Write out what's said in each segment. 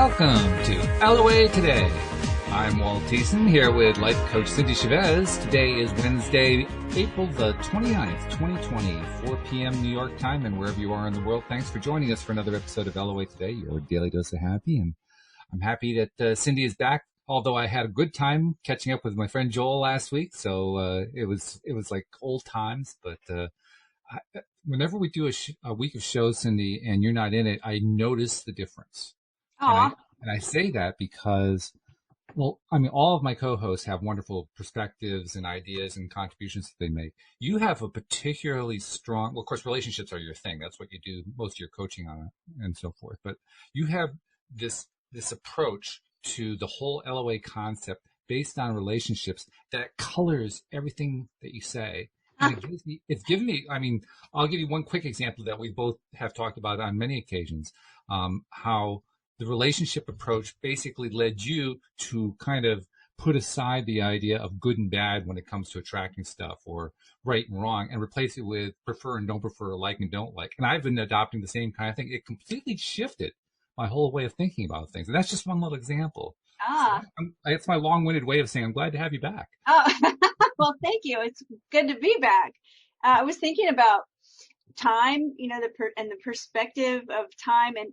Welcome to LOA Today. I'm Walt here with life coach Cindie Chavez. Today is Wednesday, April the 29th, 2020, 4 p.m. New York time, and wherever you are in the world, thanks for joining us for another episode of LOA Today, your daily dose of happy. And I'm happy that Cindie is back, although I had a good time catching up with my friend Joel last week, so it was like old times, but whenever we do a week of shows, Cindie, and you're not in it, I notice the difference. And I say that because, well, I mean, all of my co-hosts have wonderful perspectives and ideas and contributions that they make. You have a particularly strong, well, of course, relationships are your thing. That's what you do most of your coaching on and so forth. But you have this approach to the whole LOA concept based on relationships that colors everything that you say. And it's given me, I mean, I'll give you one quick example that we both have talked about on many occasions, how the relationship approach basically led you to kind of put aside the idea of good and bad when it comes to attracting stuff or right and wrong and replace it with prefer and don't prefer, like and don't like. And I've been adopting the same kind of thing. It completely shifted my whole way of thinking about things. And that's just one little example. So it's my long-winded way of saying I'm glad to have you back. Well, thank you. It's good to be back. I was thinking about time, you know, the perspective of time, and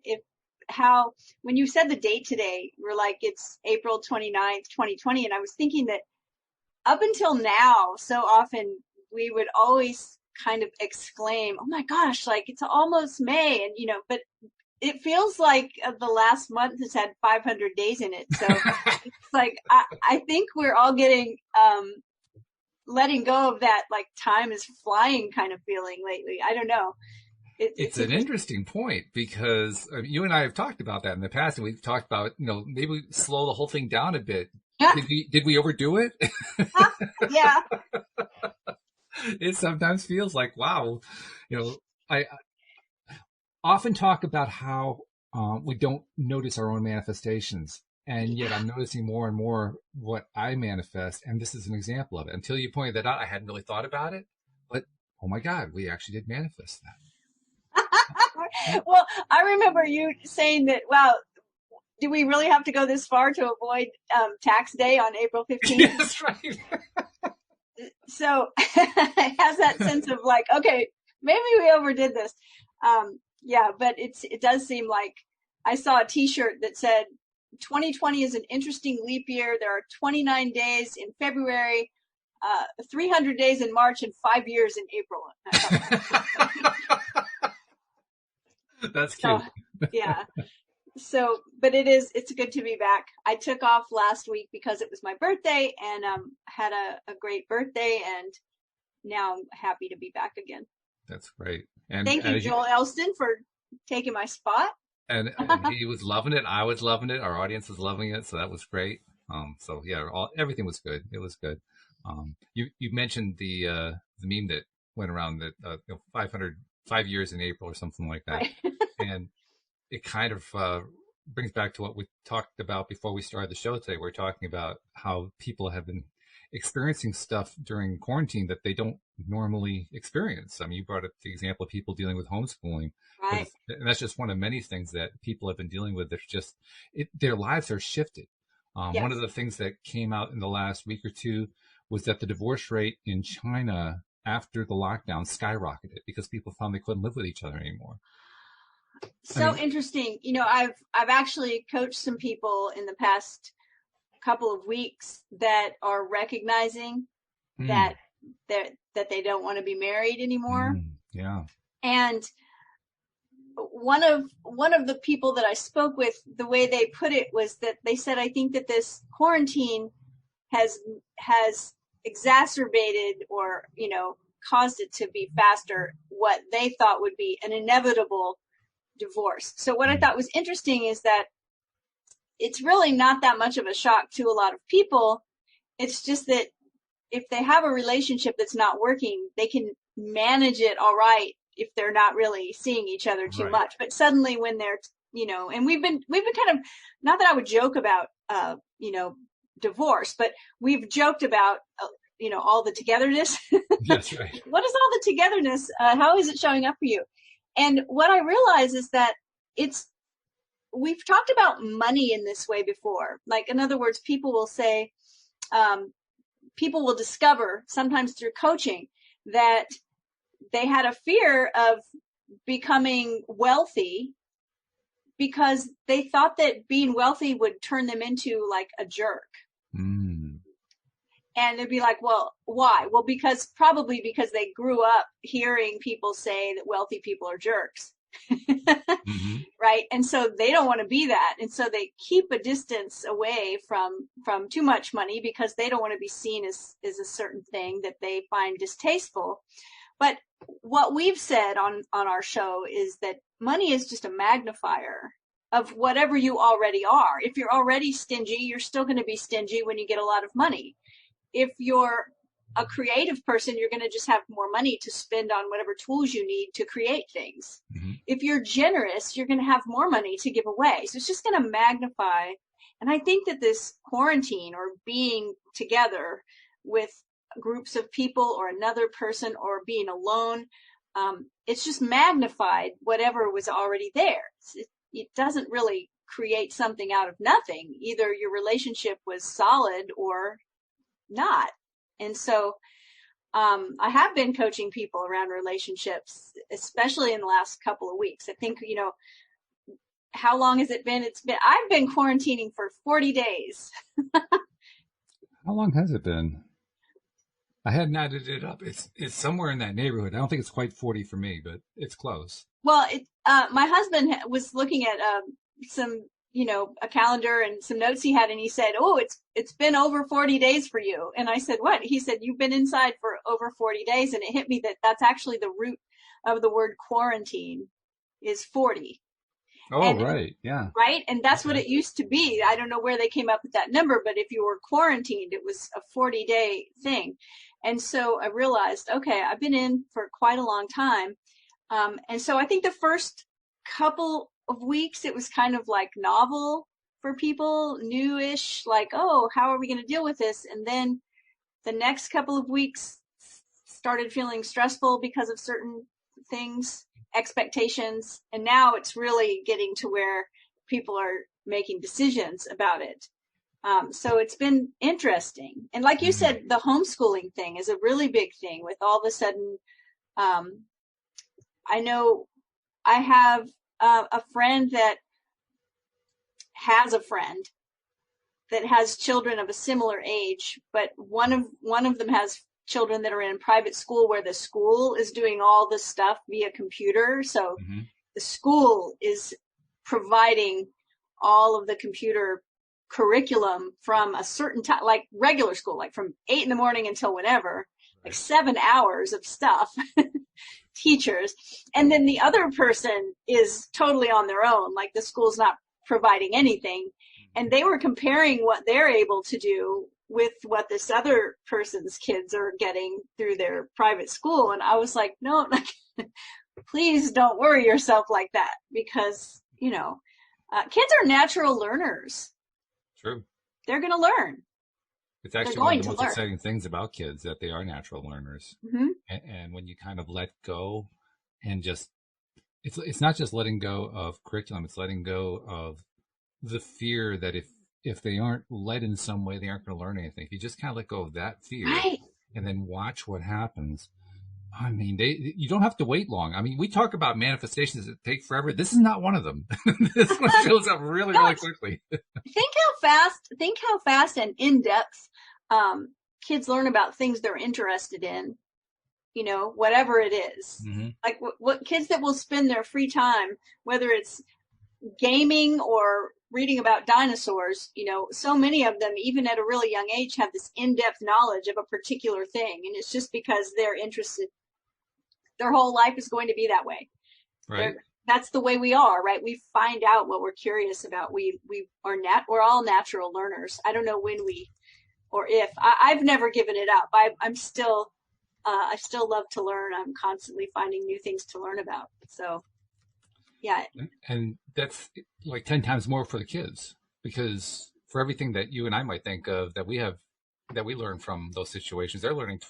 how when you said the date today, we're like, it's April 29th, 2020. And I was thinking that up until now, so often we would always kind of exclaim, oh my gosh, like it's almost May. And, you know, but it feels like the last month has had 500 days in it. So it's like, I think we're all getting, letting go of that, like time is flying kind of feeling lately. I don't know. It's an interesting point because you and I have talked about that in the past, and we've talked about, you know, maybe we slow the whole thing down a bit. Yeah. Did we overdo it? Yeah. It sometimes feels like, wow, you know, I often talk about how we don't notice our own manifestations. And yet I'm noticing more and more what I manifest. And this is an example of it. Until you pointed that out, I hadn't really thought about it. But, oh my God, we actually did manifest that. Well, I remember you saying that, wow, do we really have to go this far to avoid tax day on April 15th? That's right. So it has that sense of like, okay, maybe we overdid this. Yeah, but it does seem like I saw a T-shirt that said 2020 is an interesting leap year. There are 29 days in February, 300 days in March, and 5 years in April. That's cute. So, yeah. So, but it's good to be back. I took off last week because it was my birthday, and had a great birthday, and now I'm happy to be back again. That's great. And thank you, Joel Elston, for taking my spot. And he was loving it. I was loving it. Our audience was loving it. So that was great. So yeah, everything was good. It was good. You mentioned the meme that went around that 5 years in April or something like that. Right. And it kind of brings back to what we talked about before we started the show today. We're talking about how people have been experiencing stuff during quarantine that they don't normally experience. I mean, you brought up the example of people dealing with homeschooling. Right. And that's just one of many things that people have been dealing with. That's just, their lives are shifted. Yes. One of the things that came out in the last week or two was that the divorce rate in China after the lockdown skyrocketed because people found they couldn't live with each other anymore. So interesting. You know, I've actually coached some people in the past couple of weeks that are recognizing that they don't want to be married anymore. Yeah. And one of the people that I spoke with, the way they put it was that they said, I think that this quarantine has exacerbated or, you know, caused it to be faster what they thought would be an inevitable divorce. So what I thought was interesting is that it's really not that much of a shock to a lot of people. It's just that if they have a relationship that's not working, they can manage it all right if they're not really seeing each other too much. But suddenly when they're, you know, and we've been kind of, not that I would joke about, you know, divorce, but we've joked about, you know, all the togetherness. That's right. What is all the togetherness? How is it showing up for you? And what I realize is that it's we've talked about money in this way before. Like, in other words, people will say, people will discover sometimes through coaching that they had a fear of becoming wealthy because they thought that being wealthy would turn them into like a jerk. Mm. And they'd be like, well, why? Well, probably because they grew up hearing people say that wealthy people are jerks. Mm-hmm. Right. And so they don't want to be that. And so they keep a distance away from too much money because they don't want to be seen as a certain thing that they find distasteful. But what we've said on our show is that money is just a magnifier of whatever you already are. If you're already stingy, you're still going to be stingy when you get a lot of money. If you're a creative person, you're going to just have more money to spend on whatever tools you need to create things. Mm-hmm. If you're generous, you're going to have more money to give away. So it's just going to magnify. And I think that this quarantine or being together with groups of people or another person or being alone, it's just magnified whatever was already there. It doesn't really create something out of nothing. Either your relationship was solid or not. And so I have been coaching people around relationships, especially in the last couple of weeks. I think, how long has it been? I've been quarantining for 40 days. How long has it been? I hadn't added it up. It's somewhere in that neighborhood. I don't think it's quite 40 for me, but it's close. Well, my husband was looking at some, a calendar and some notes he had, and he said, "Oh, it's been over 40 days for you." And I said, "What?" He said, "You've been inside for over 40 days." And it hit me that that's actually the root of the word quarantine is 40. Oh, right. Yeah. Right. And that's what it used to be. I don't know where they came up with that number, but if you were quarantined, it was a 40-day thing. And so I realized, okay, I've been in for quite a long time. And so I think the first couple of weeks, it was kind of like novel for people, newish, like, oh, how are we going to deal with this? And then the next couple of weeks started feeling stressful because of certain things, expectations. And now it's really getting to where people are making decisions about it. So it's been interesting. And like you said, the homeschooling thing is a really big thing with all of a sudden, I know I have a friend that has a friend that has children of a similar age, but one of them has children that are in private school where the school is doing all this stuff via computer. So the school is providing all of the computer curriculum from a certain time, like regular school, like from 8 a.m. until whenever, like 7 hours of stuff, teachers. And then the other person is totally on their own, like the school's not providing anything. And they were comparing what they're able to do with what this other person's kids are getting through their private school. And I was like, no, please don't worry yourself like that, because, kids are natural learners. True. They're going to learn. It's actually one of the most exciting things about kids, that they are natural learners. Mm-hmm. And when you kind of let go and just, it's not just letting go of curriculum, it's letting go of the fear that if they aren't led in some way, they aren't going to learn anything. If you just kind of let go of that fear, right, and then watch what happens. I mean, you don't have to wait long. I mean, we talk about manifestations that take forever. This is not one of them. This one shows up really, really quickly. Think how fast and in depth kids learn about things they're interested in. Whatever it is. Mm-hmm. Like what kids that will spend their free time, whether it's gaming or reading about dinosaurs, so many of them, even at a really young age, have this in-depth knowledge of a particular thing. And it's just because they're interested. Their whole life is going to be that way. Right. That's the way we are, right? We find out what we're curious about. We're all natural learners. I don't know when or if. I've never given it up. I'm still, I still love to learn. I'm constantly finding new things to learn about. So, yeah. And that's like 10 times more for the kids, because for everything that you and I might think of that we learn from those situations, they're learning,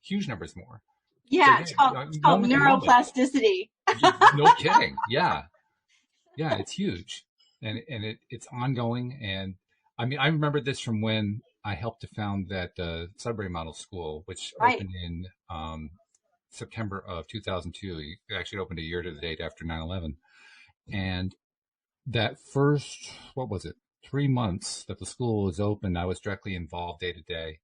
huge numbers more. Yeah, so, it's called neuroplasticity. No kidding. Yeah. Yeah, it's huge, and it's ongoing. And I mean, I remember this from when I helped to found that Sudbury Model School, which Right. opened in September of 2002. It actually opened a year to the date after 9/11. And that first, what was it, 3 months that the school was open, I was directly involved day to day.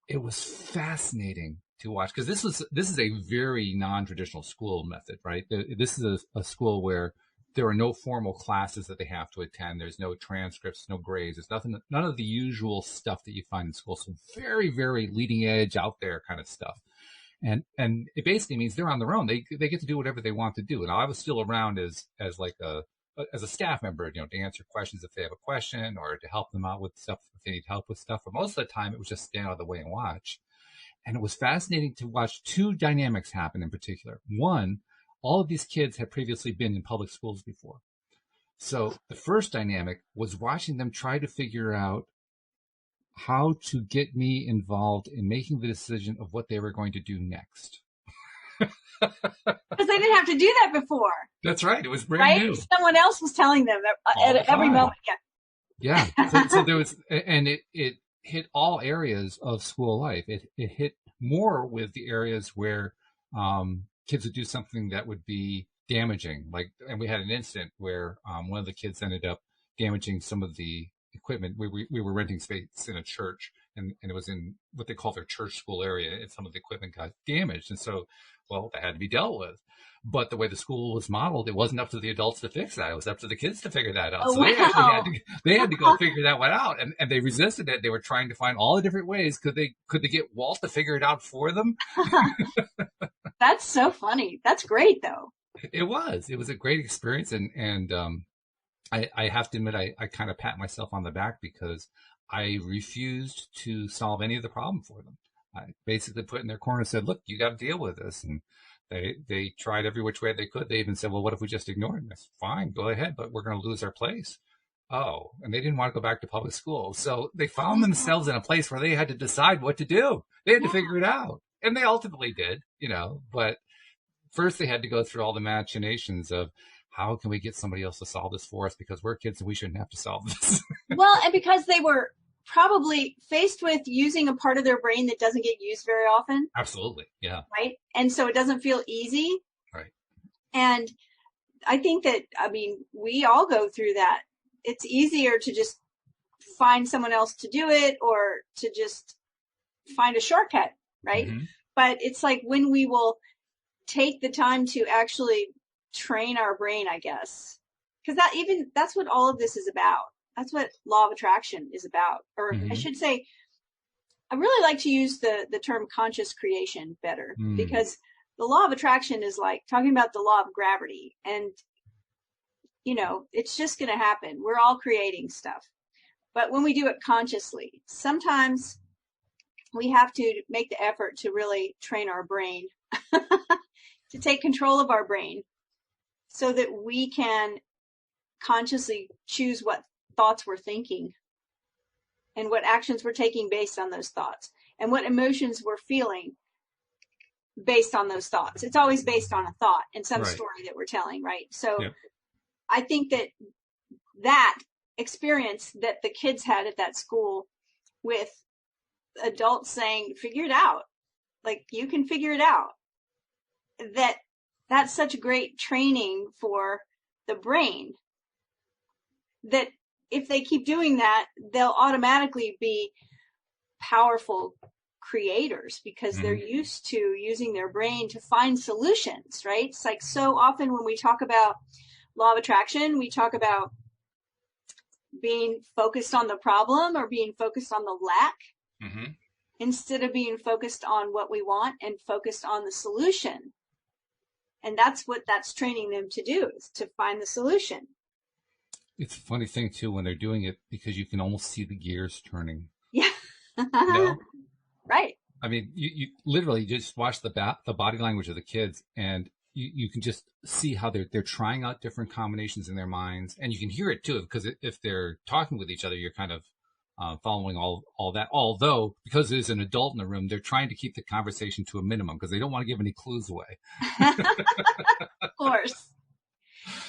It was fascinating to watch because this is a very non-traditional school method, right? This is a school where there are no formal classes that they have to attend. There's no transcripts, no grades. There's nothing, none of the usual stuff that you find in school. So very, very leading edge, out there kind of stuff. And it basically means they're on their own. They get to do whatever they want to do. And I was still around as like a staff member, to answer questions if they have a question or to help them out with stuff if they need help with stuff. But most of the time, it was just stand out of the way and watch. And it was fascinating to watch two dynamics happen in particular. One, all of these kids had previously been in public schools before. So the first dynamic was watching them try to figure out how to get me involved in making the decision of what they were going to do next. Because they didn't have to do that before. That's right. It was brand right? new. Someone else was telling them at every moment. Yeah. So there was, and it hit all areas of school life. It hit more with the areas where kids would do something that would be damaging. Like, and we had an incident where one of the kids ended up damaging some of the equipment. We were renting space in a church, and it was in what they call their church school area, and some of the equipment got damaged. And so, well, that had to be dealt with. But the way the school was modeled, it wasn't up to the adults to fix that. It was up to the kids to figure that out. Oh, so wow. they had to go figure that one out. And they resisted it. They were trying to find all the different ways. Could they get Walt to figure it out for them? That's so funny. That's great, though. It was a great experience. And I have to admit, I kind of pat myself on the back because I refused to solve any of the problem for them. I basically put in their corner and said, look, you got to deal with this. And they tried every which way they could. They even said, well, what if we just ignore it? And I said, fine, go ahead, but we're going to lose our place. Oh, and they didn't want to go back to public school. So they found themselves in a place where they had to decide what to do. They had to figure it out. And they ultimately did, but first they had to go through all the machinations of how can we get somebody else to solve this for us because we're kids and we shouldn't have to solve this. Well, and because they were probably faced with using a part of their brain that doesn't get used very often. Absolutely. Yeah. Right. And so it doesn't feel easy. Right. And I think that, we all go through that. It's easier to just find someone else to do it or to just find a shortcut. Right. Mm-hmm. But it's like when we will take the time to actually train our brain, I guess, because that's what all of this is about. That's what law of attraction is about. Or I should say, I really like to use the term conscious creation better because the law of attraction is like talking about the law of gravity. And, it's just going to happen. We're all creating stuff. But when we do it consciously, sometimes we have to make the effort to really train our brain, to take control of our brain so that we can consciously choose what thoughts we're thinking and what actions we're taking based on those thoughts and what emotions we're feeling based on those thoughts. It's always based on a thought and some story that we're telling, right? So I think that experience that the kids had at that school with adults saying, figure it out, like you can figure it out, that's such great training for the brain that if they keep doing that, they'll automatically be powerful creators because they're used to using their brain to find solutions, right? It's like so often when we talk about law of attraction, we talk about being focused on the problem or being focused on the lack instead of being focused on what we want and focused on the solution. And that's what that's training them to do, is to find the solution. It's a funny thing, too, when they're doing it because you can almost see the gears turning. Yeah. Right. I mean, you literally just watch the body language of the kids and you can just see how they're trying out different combinations in their minds. And you can hear it, too, because if they're talking with each other, you're kind of following all that. Although, because there's an adult in the room, they're trying to keep the conversation to a minimum because they don't want to give any clues away. Of course.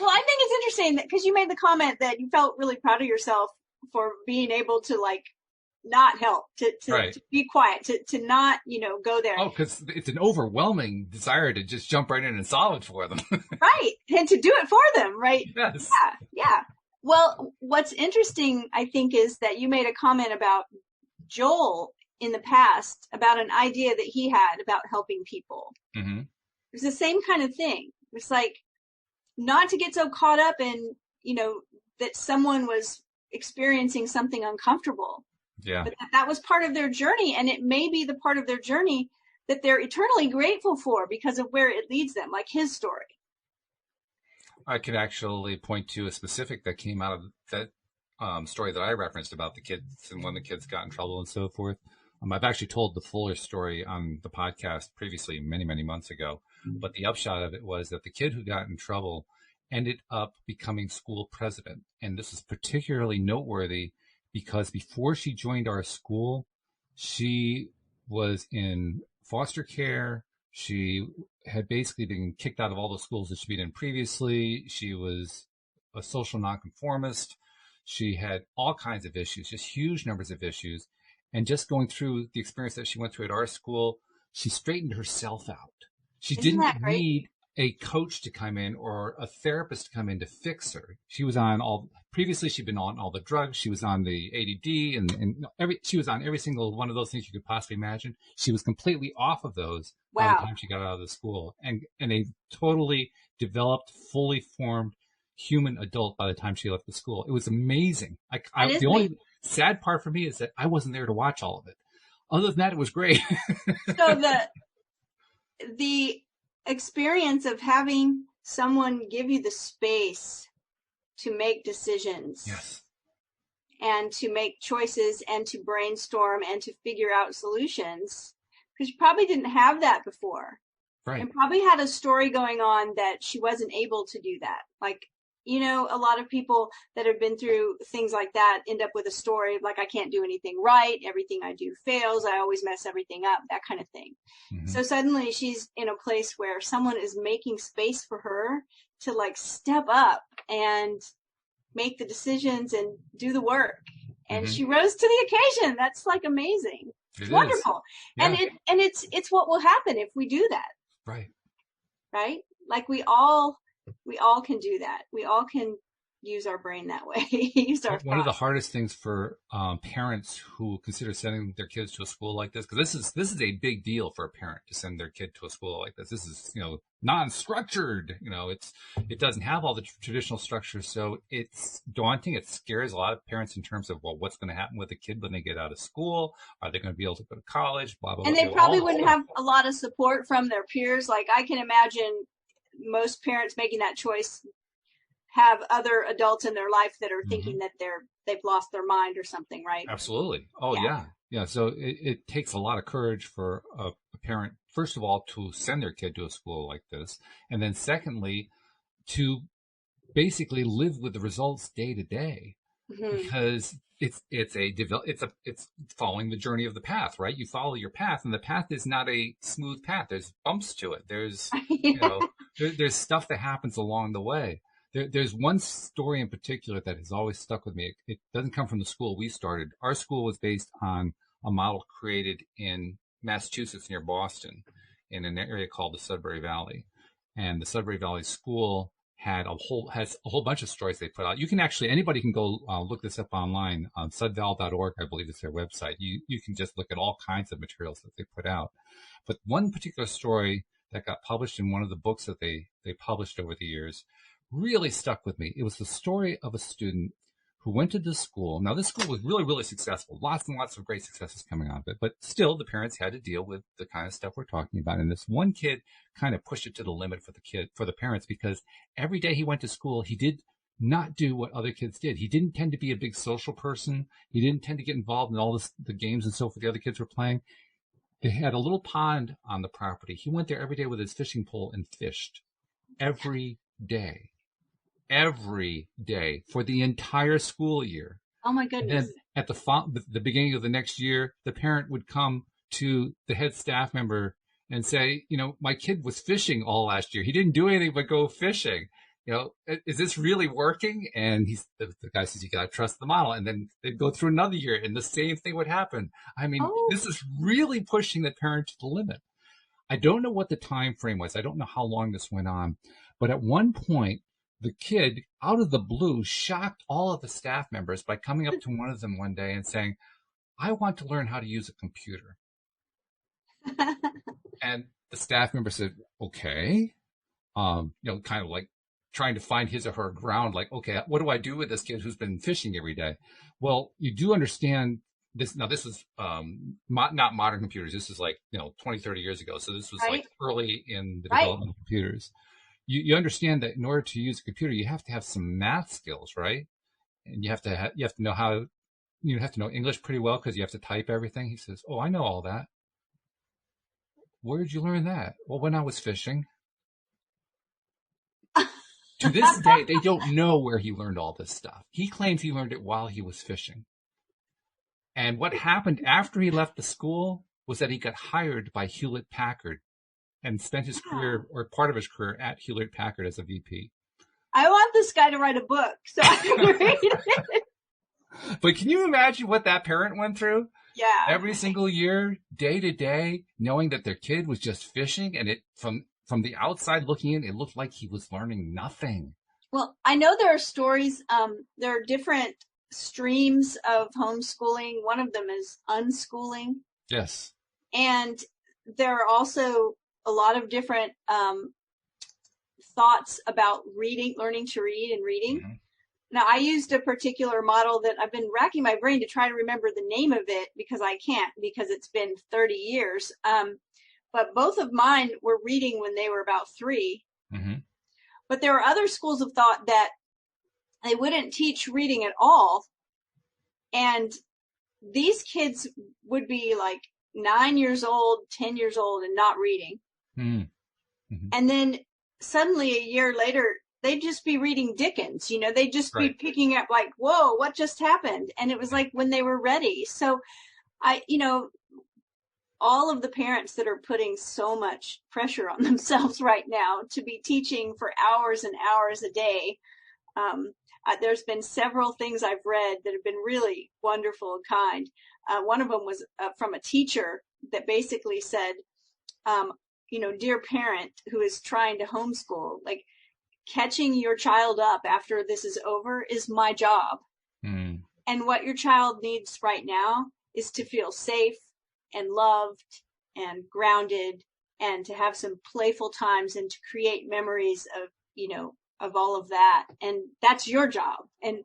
Well, I think it's interesting that because you made the comment that you felt really proud of yourself for being able to like not help, Right. to be quiet, to not, go there. Oh, because it's an overwhelming desire to just jump right in and solve it for them. Right. And to do it for them, right? Yes. Yeah. Yeah. Well, what's interesting, I think, is that you made a comment about Joel in the past about an idea that he had about helping people. Mm-hmm. It's the same kind of thing. It's like not to get so caught up in, that someone was experiencing something uncomfortable, Yeah. but that was part of their journey. And it may be the part of their journey that they're eternally grateful for because of where it leads them, like his story. I can actually point to a specific that came out of that story that I referenced about the kids and when the kids got in trouble and so forth. I've actually told the fuller story on the podcast previously, many, many months ago. But the upshot of it was that the kid who got in trouble ended up becoming school president. And this is particularly noteworthy because before she joined our school, she was in foster care. She had basically been kicked out of all the schools that she'd been in previously. She was a social nonconformist. She had all kinds of issues, just huge numbers of issues. And just going through the experience that she went through at our school, she straightened herself out. She Isn't didn't that great? need a coach to come in or a therapist to come in to fix her. Previously she'd been on all the drugs. She was on the ADD and she was on every single one of those things you could possibly imagine. She was completely off of those by the Wow. time she got out of the school and a totally developed, fully formed human adult by the time she left the school. It was amazing. The only sad part for me is that I wasn't there to watch all of it. Other than that, it was great. So the experience of having someone give you the space to make decisions, yes, and to make choices and to brainstorm and to figure out solutions, because you probably didn't have that before. right. And probably had a story going on that she wasn't able to do that. Like, a lot of people that have been through things like that end up with a story of like, I can't do anything right. Everything I do fails. I always mess everything up, that kind of thing. Mm-hmm. So suddenly she's in a place where someone is making space for her to like step up and make the decisions and do the work. And mm-hmm. she rose to the occasion. That's like amazing. It's wonderful. Yeah. And it's what will happen if we do that. Right. Right? Like we all can do that. We all can use our brain that way. One of the hardest things for parents who consider sending their kids to a school like this, because this is a big deal for a parent to send their kid to a school like this. This is non-structured. It doesn't have all the traditional structures, so it's daunting. It scares a lot of parents in terms of what's going to happen with the kid when they get out of school? Are they going to be able to go to college? Blah blah. And blah, they probably wouldn't have a lot of support from their peers. Like I can imagine most parents making that choice have other adults in their life that are thinking mm-hmm. that they've lost their mind or something, right? Absolutely. Oh yeah. So it takes a lot of courage for a parent, first of all, to send their kid to a school like this, and then secondly, to basically live with the results day to day, because it's following the journey of the path, right? You follow your path, and the path is not a smooth path. There's bumps to it. There's there's stuff that happens along the way. There's one story in particular that has always stuck with me. It doesn't come from the school we started. Our school was based on a model created in Massachusetts near Boston in an area called the Sudbury Valley. And the Sudbury Valley School has a whole bunch of stories they put out. Anybody can go look this up online on sudval.org, I believe is their website. You can just look at all kinds of materials that they put out. But one particular story that got published in one of the books that they published over the years really stuck with me. It was the story of a student who went to this school. Now, this school was really, really successful. Lots and lots of great successes coming out of it. But still, the parents had to deal with the kind of stuff we're talking about. And this one kid kind of pushed it to the limit for the parents, because every day he went to school, he did not do what other kids did. He didn't tend to be a big social person. He didn't tend to get involved in all the games and so forth the other kids were playing. They had a little pond on the property. He went there every day with his fishing pole and fished every day for the entire school year. Oh my goodness. And then at the beginning of the next year, the parent would come to the head staff member and say, my kid was fishing all last year. He didn't do anything but go fishing. is this really working? And the guy says, you got to trust the model. And then they'd go through another year and the same thing would happen. I mean, Oh, this is really pushing the parent to the limit. I don't know what the time frame was. I don't know how long this went on. But at one point, the kid, out of the blue, shocked all of the staff members by coming up to one of them one day and saying, I want to learn how to use a computer. And the staff member said, okay. Kind of like trying to find his or her ground, like, okay, what do I do with this kid who's been fishing every day? Well, you do understand this. Now, this is not modern computers. This is like, 20, 30 years ago. So this was right, like early in the right. development of computers. You understand that in order to use a computer, you have to have some math skills, right? And you have to know how, you have to know English pretty well because you have to type everything. He says, oh, I know all that. Where did you learn that? Well, when I was fishing. To this day, they don't know where he learned all this stuff. He claims he learned it while he was fishing. And what happened after he left the school was that he got hired by Hewlett Packard and spent his career, or part of his career, at Hewlett Packard as a VP. I want this guy to write a book so I can read it. But can you imagine what that parent went through? Yeah. Every single year, day to day, knowing that their kid was just fishing, and it from the outside looking in, it looked like he was learning nothing. Well, I know there are stories, there are different streams of homeschooling. One of them is unschooling. Yes. And there are also a lot of different thoughts about reading, learning to read and reading. Mm-hmm. Now, I used a particular model that I've been racking my brain to try to remember the name of it because I can't, because it's been 30 years. But both of mine were reading when they were about 3. Mm-hmm. But there were other schools of thought that they wouldn't teach reading at all. And these kids would be like 9 years old, 10 years old, and not reading. Mm-hmm. And then suddenly a year later, they'd just be reading Dickens. They'd just be picking up like, whoa, what just happened? And it was like when they were ready. So all of the parents that are putting so much pressure on themselves right now to be teaching for hours and hours a day. There's been several things I've read that have been really wonderful and kind. One of them was from a teacher that basically said, dear parent who is trying to homeschool, like catching your child up after this is over is my job. Mm. And what your child needs right now is to feel safe and loved and grounded and to have some playful times and to create memories of all of that. And that's your job. And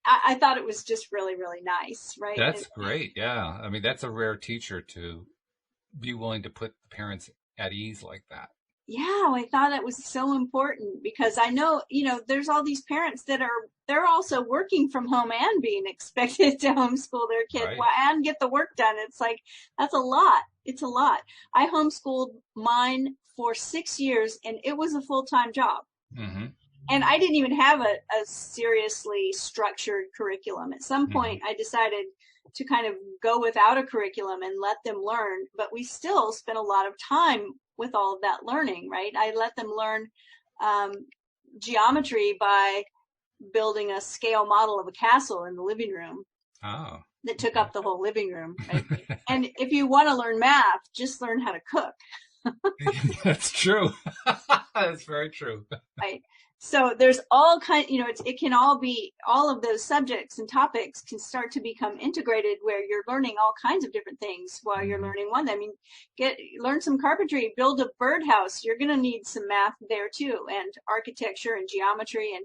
I thought it was just really, really nice, right? That's great. Yeah. I mean, that's a rare teacher to be willing to put the parents at ease like that. Yeah, I thought it was so important because I know, there's all these parents that they're also working from home and being expected to homeschool their kid and get the work done. It's like, that's a lot. It's a lot. I homeschooled mine for 6 years and it was a full-time job. Mm-hmm. And I didn't even have a seriously structured curriculum. At some point, I decided to kind of go without a curriculum and let them learn, but we still spent a lot of time with all of that learning, right? I let them learn geometry by building a scale model of a castle in the living room that took up the whole living room. Right? And if you want to learn math, just learn how to cook. That's true. That's very true. Right. So there's all kind, it can all be, all of those subjects and topics can start to become integrated where you're learning all kinds of different things while you're learning one. I mean, learn some carpentry, build a birdhouse. You're going to need some math there too, and architecture and geometry. And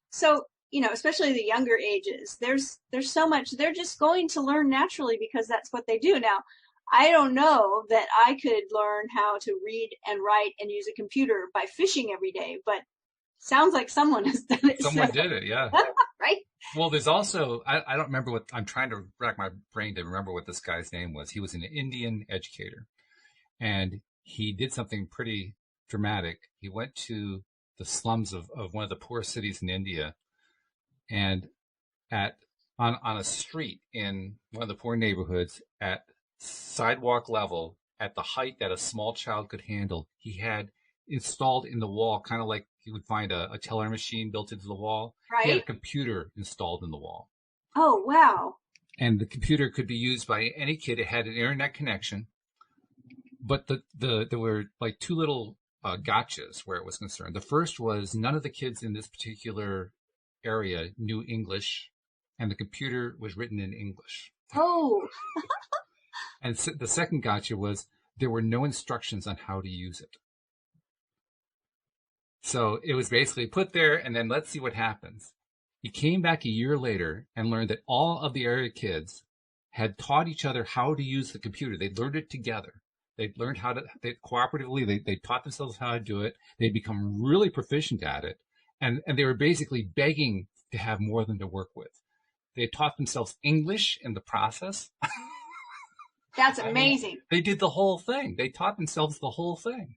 so, especially the younger ages, there's so much, they're just going to learn naturally because that's what they do. Now, I don't know that I could learn how to read and write and use a computer by fishing every day, but sounds like someone has done it. Someone did it, yeah. Right? Well, there's also, I don't remember what, I'm trying to rack my brain to remember what this guy's name was. He was an Indian educator, and he did something pretty dramatic. He went to the slums of one of the poor cities in India, and on a street in one of the poor neighborhoods at sidewalk level, at the height that a small child could handle, he had installed in the wall, kind of like you would find a teller machine built into the wall. He had a Right. computer installed in the wall. Oh, wow. And the computer could be used by any kid. It had an internet connection. But there were like two little gotchas where it was concerned. The first was none of the kids in this particular area knew English, and the computer was written in English. Oh, And the second gotcha was there were no instructions on how to use it. So it was basically put there, and then let's see what happens. He came back a year later and learned that all of the area kids had taught each other how to use the computer. They learned it together. They learned how to cooperatively. They taught themselves how to do it. They'd become really proficient at it, and they were basically begging to have more than to work with. They taught themselves English in the process. that's I mean, amazing. they did the whole thing. They taught themselves the whole thing.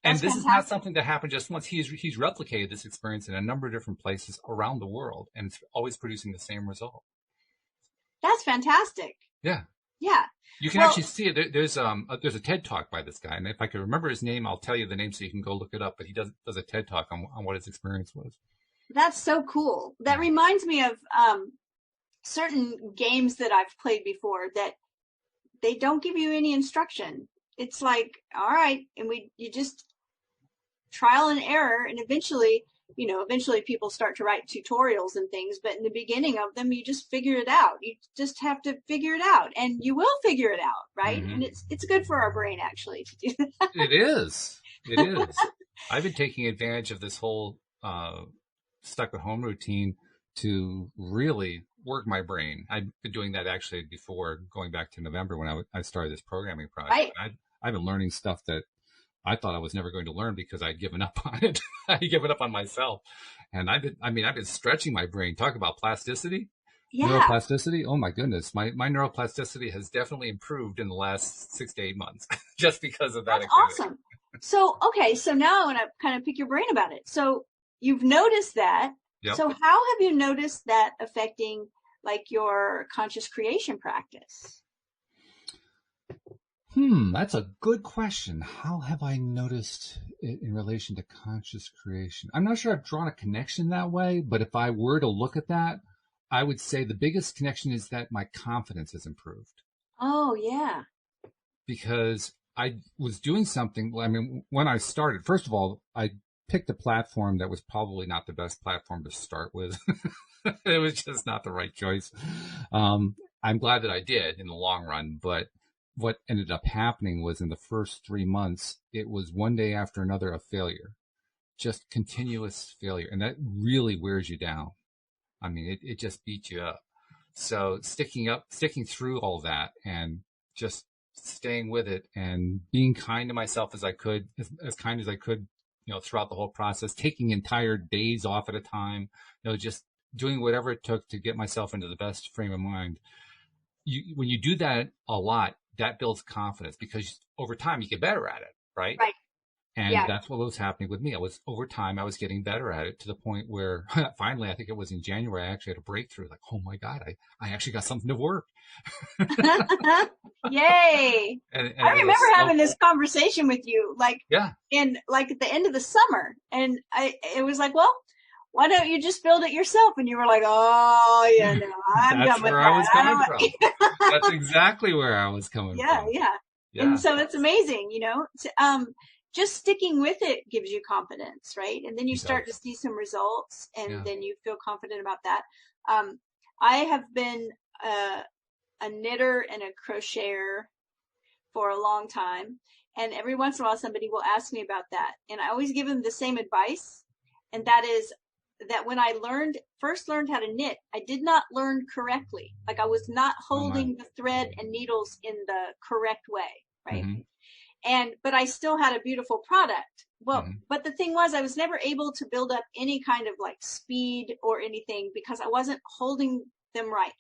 And That's this is not fantastic. something that happened just once. He's replicated this experience in a number of different places around the world, and it's always producing the same result. That's fantastic. Yeah. Yeah. You can Well, actually see it. There's a TED Talk by this guy, and if I can remember his name, I'll tell you the name so you can go look it up. But he does a TED Talk on what his experience was. that's so cool. That reminds me of certain games that I've played before that they don't give you any instruction. It's like, all right, and you just trial and error, and eventually people start to write tutorials and things, but in the beginning of them, you just figure it out. You just have to figure it out, and you will figure it out, right? Mm-hmm. And it's good for our brain actually to do that. It is. It is. I've been taking advantage of this whole stuck at home routine to really work my brain. I've been doing that actually before going back to November when I started this programming project. Right. I've been learning stuff that I thought I was never going to learn because I'd given up on it. I'd given up on myself. And I've been stretching my brain. Talk about plasticity. Yeah. Neuroplasticity. Oh my goodness. My neuroplasticity has definitely improved in the last 6 to 8 months just because of that. That's awesome. So, okay. So now I want to kind of pick your brain about it. So you've noticed that. Yep. So how have you noticed that affecting like your conscious creation practice? That's a good question. How have I noticed it in relation to conscious creation? I'm not sure I've drawn a connection that way, but if I were to look at that, I would say the biggest connection is that my confidence has improved. Oh, yeah. Because I was doing something, when I started, first of all, I picked a platform that was probably not the best platform to start with. It was just not the right choice. I'm glad that I did in the long run, but what ended up happening was in the first 3 months, it was one day after another of failure, just continuous failure. And that really wears you down. I mean, it just beats you up. So sticking through all that and just staying with it and being kind to myself as I could, as kind as I could, throughout the whole process, taking entire days off at a time, just doing whatever it took to get myself into the best frame of mind. When you do that a lot, that builds confidence because over time you get better at it, right? Right. And Yeah. that's what was happening with me. Over time, I was getting better at it to the point where finally, I think it was in January, I actually had a breakthrough. Like, oh my God, I actually got something to work. Yay. And I remember having this conversation with you, like, yeah, at the end of the summer. And it was like, well, why don't you just build it yourself? And you were like, oh, yeah, no, I'm that's done with where that. I was coming from. That's exactly where I was coming from. Yeah. And so it's amazing, just sticking with it gives you confidence, right? And then you start to see some results, and then you feel confident about that. I have been a knitter and a crocheter for a long time, and every once in a while somebody will ask me about that, and I always give them the same advice, and that is that when I first learned how to knit, I did not learn correctly. Like I was not holding the thread and needles in the correct way, right? Mm-hmm. But I still had a beautiful product. Well, but the thing was, I was never able to build up any kind of like speed or anything because I wasn't holding them right.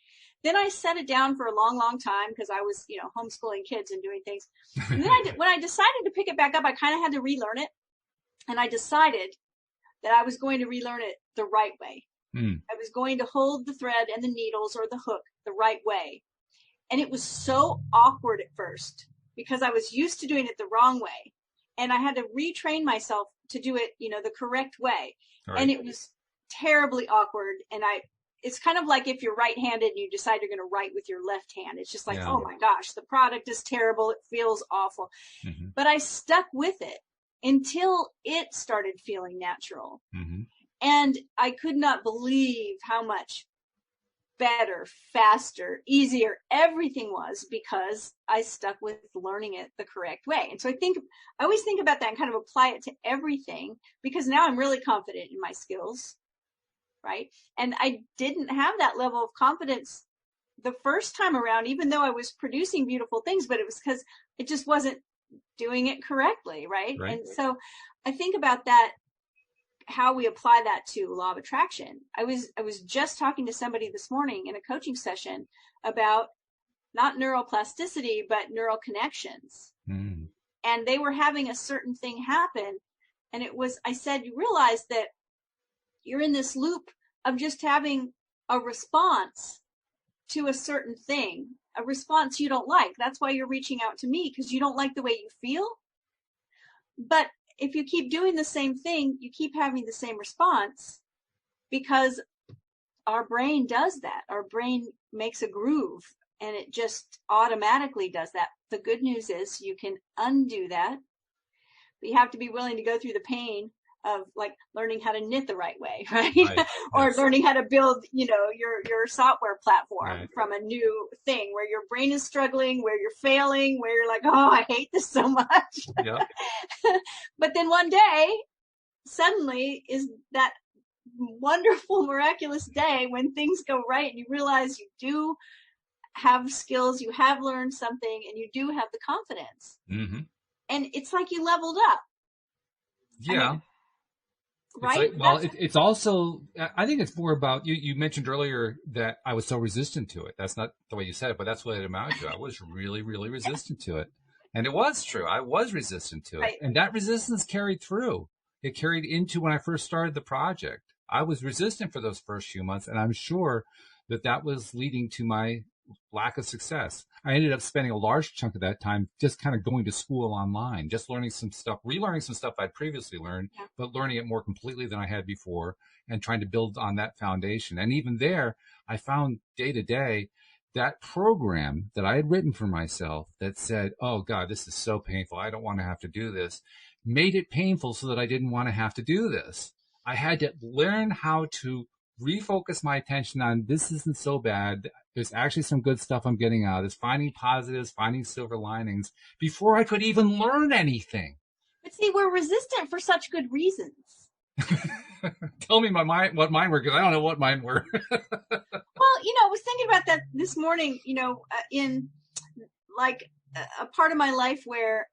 Then I set it down for a long, long time because I was, homeschooling kids and doing things. And then when I decided to pick it back up, I kind of had to relearn it. And I decided that I was going to relearn it the right way. I was going to hold the thread and the needles or the hook the right way. And it was so awkward at first because I was used to doing it the wrong way. and I had to retrain myself to do it, the correct way. Right. And it was terribly awkward. And it's kind of like if you're right-handed and you decide you're going to write with your left hand. It's just like, Yeah. oh my gosh, the product is terrible. It feels awful. Mm-hmm. But I stuck with it until it started feeling natural. Mm-hmm. And I could not believe how much better, faster, easier everything was because I stuck with learning it the correct way. And so I always think about that and kind of apply it to everything, because now I'm really confident in my skills, right? And I didn't have that level of confidence the first time around, even though I was producing beautiful things, but it was because it just wasn't doing it correctly, right? And so I think about that, how we apply that to law of attraction. I was just talking to somebody this morning in a coaching session about not neuroplasticity, but neural connections. Mm. And they were having a certain thing happen. And I said, you realize that you're in this loop of just having a response to a certain thing, a response you don't like. That's why you're reaching out to me, because you don't like the way you feel. But if you keep doing the same thing, you keep having the same response, because our brain does that. Our brain makes a groove and it just automatically does that. The good news is you can undo that, but you have to be willing to go through the pain of like learning how to knit the right way, right? Or learning how to build, your software platform from a new thing where your brain is struggling, where you're failing, where you're like, oh, I hate this so much. Yep. But then one day, suddenly is that wonderful, miraculous day when things go right and you realize you do have skills, you have learned something, and you do have the confidence. Mm-hmm. And it's like you leveled up. Yeah. I mean, right? It's also, I think it's more about, you mentioned earlier that I was so resistant to it. That's not the way you said it, but that's what it amounted to. I was really, really resistant to it. And it was true. I was resistant to it. And that resistance carried through. It carried into when I first started the project. I was resistant for those first few months, and I'm sure that was leading to my lack of success. I ended up spending a large chunk of that time just kind of going to school online, just learning some stuff, relearning some stuff I'd previously learned, but learning it more completely than I had before and trying to build on that foundation. And even there, I found day to day that program that I had written for myself that said, oh God, this is so painful. I don't want to have to do this, made it painful so that I didn't want to have to do this. I had to learn how to refocus my attention on this isn't so bad. There's actually some good stuff I'm getting out of this, finding positives, finding silver linings before I could even learn anything. But see, we're resistant for such good reasons. Tell me what mine were, because I don't know what mine were. Well, I was thinking about that this morning, in like a part of my life where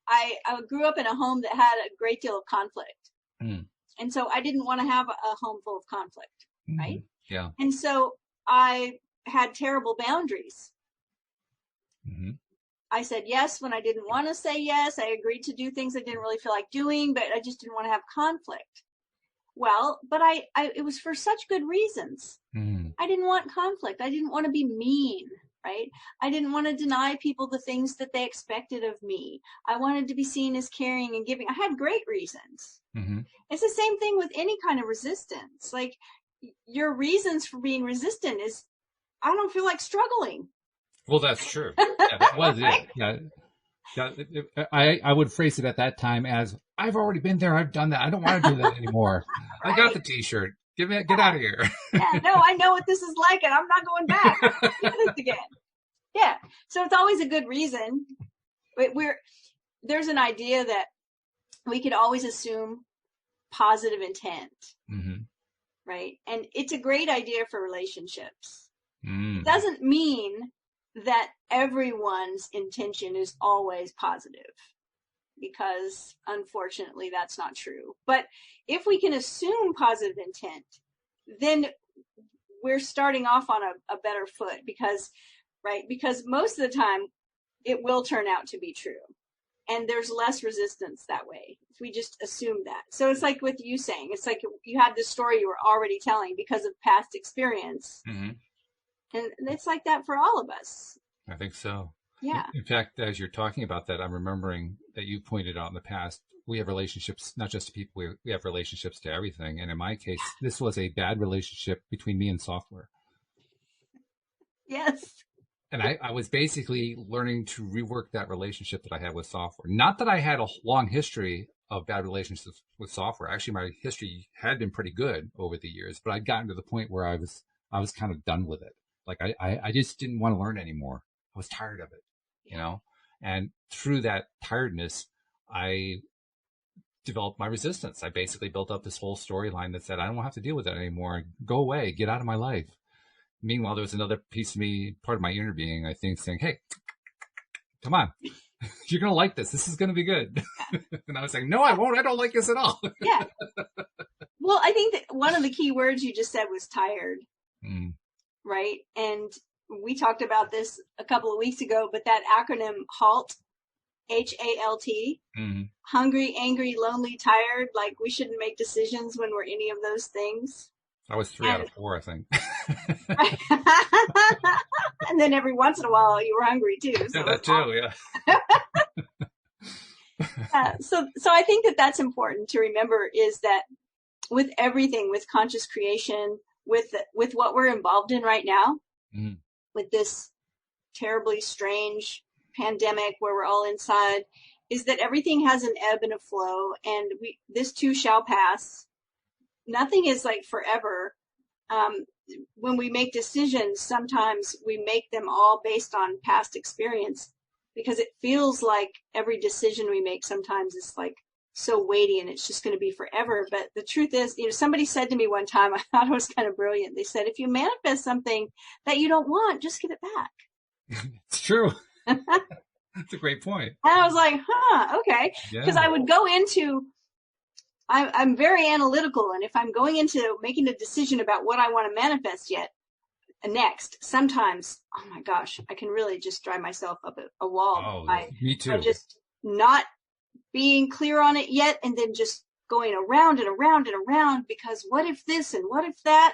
I grew up in a home that had a great deal of conflict. Mm. And so I didn't want to have a home full of conflict, right? Yeah. And so I had terrible boundaries. Mm-hmm. I said yes when I didn't want to say yes. I agreed to do things I didn't really feel like doing, but I just didn't want to have conflict. Well, but it was for such good reasons. Mm. I didn't want conflict. I didn't want to be mean, right? I didn't want to deny people the things that they expected of me. I wanted to be seen as caring and giving. I had great reasons. Mm-hmm. It's the same thing with any kind of resistance. Like your reasons for being resistant is, I don't feel like struggling. Well, that's true. Yeah, that was it. Yeah. I would phrase it at that time as, I've already been there. I've done that. I don't want to do that anymore. Right. I got the T-shirt. Get out of here. Yeah, no, I know what this is like, and I'm not going back. Do this again. Yeah. So it's always a good reason. There's an idea that we could always assume positive intent, mm-hmm. right? And it's a great idea for relationships. Mm. It doesn't mean that everyone's intention is always positive, because unfortunately that's not true. But if we can assume positive intent, then we're starting off on a better foot, because most of the time it will turn out to be true. And there's less resistance that way if we just assume that. So it's like with you saying, it's like you had this story you were already telling because of past experience. Mm-hmm. And it's like that for all of us. I think so. Yeah. In fact, as you're talking about that, I'm remembering that you pointed out in the past, we have relationships, not just to people, we have relationships to everything. And in my case, this was a bad relationship between me and software. Yes. And I was basically learning to rework that relationship that I had with software. Not that I had a long history of bad relationships with software. Actually, my history had been pretty good over the years, but I'd gotten to the point where I was kind of done with it. Like I just didn't want to learn anymore. I was tired of it, you know? And through that tiredness, I developed my resistance. I basically built up this whole storyline that said, I don't have to deal with that anymore. Go away, get out of my life. Meanwhile, there was another piece of me, part of my inner being, I think, saying, hey, come on, you're going to like this. This is going to be good. And I was like, no, I won't. I don't like this at all. Yeah. Well, I think that one of the key words you just said was tired, right? And we talked about this a couple of weeks ago, but that acronym HALT, HALT, hungry, angry, lonely, tired, like we shouldn't make decisions when we're any of those things. I was 3 out of 4, I think. And then every once in a while you were hungry too. So that too, yeah. So I think that that's important to remember, is that with everything, with conscious creation, with what we're involved in right now, with this terribly strange pandemic where we're all inside, is that everything has an ebb and a flow, and this too shall pass. Nothing is like forever. When we make decisions, sometimes we make them all based on past experience, because it feels like every decision we make sometimes is like so weighty and it's just going to be forever. But the truth is, somebody said to me one time, I thought it was kind of brilliant. They said, if you manifest something that you don't want, just give it back. It's true. That's a great point. And I was like, okay. Because I would go into, I'm very analytical, and if I'm going into making a decision about what I want to manifest next, sometimes, oh my gosh, I can really just drive myself up a wall. Me too. Just not being clear on it yet, and then just going around and around and around, because what if this and what if that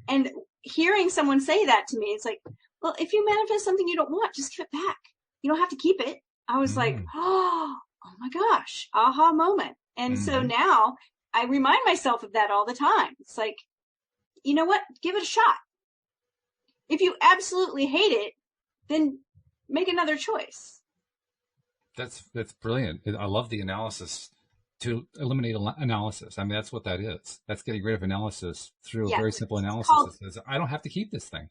and hearing someone say that to me, it's like, well, if you manifest something you don't want, just give it back. You don't have to keep it. I was like, oh my gosh, aha moment. And so now I remind myself of that all the time. It's like, you know what? Give it a shot. If you absolutely hate it, then make another choice. That's brilliant. I love the analysis, to eliminate analysis. I mean, that's what that is. That's getting rid of analysis through a very simple analysis. It says, I don't have to keep this thing.